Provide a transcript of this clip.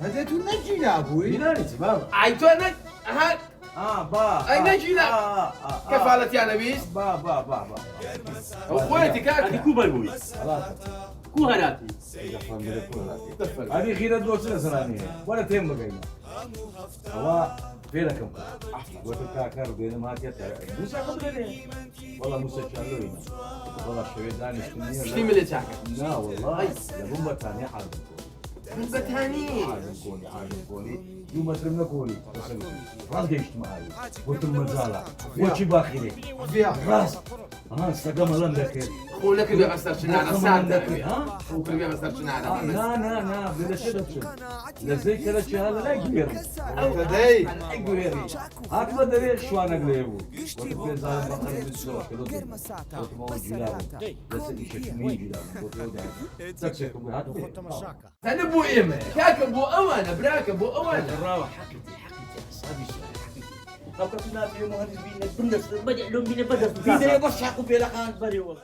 هذا نجي يا ابوي. بنانتي بابا. عيتو انا ها با. أي نجي لا. كفالة يا نبيس. با. اخواتي كاتب. هذه كوبا بوي. خلاص. كو هراتي. هذه خيرة دوسنا سرانية ولا تهم بقينا. هو فينكم؟ قلت كاكر بين ما تيتا. موسى قبلني. والله موسى شالوينا. والله شوية داني شتي سكنية. من تاعك؟ لا والله. يا بومبا ثانية حاضر. من بتهاني. عالم كوني يوم ترمنا كوني راس جيشت معاي قلت المزالة وشي باخيري فيها راس استقام الله لك خولك اللي غسر شنانا سادة. ها خوك اللي غسر شنانا. لا بلا شيء لا زي كذا شيء هذا لا يقدر هذاي لا يقدر هكذا دريق شو انا قليبو قلت في زال بخر بالسوق قلت ما هو جلابه بس يشكمي جلابه قلت له ده تكسكم هاتوا انا ابو ايمه كاك ابو امانه براك ابو امانه. الراوح حكيتي اصحابي حكيتي. أبقى في ناس يوم هذه بينا بندس بدأ لهم بينا بدس. في بس حقوا في لقان بريو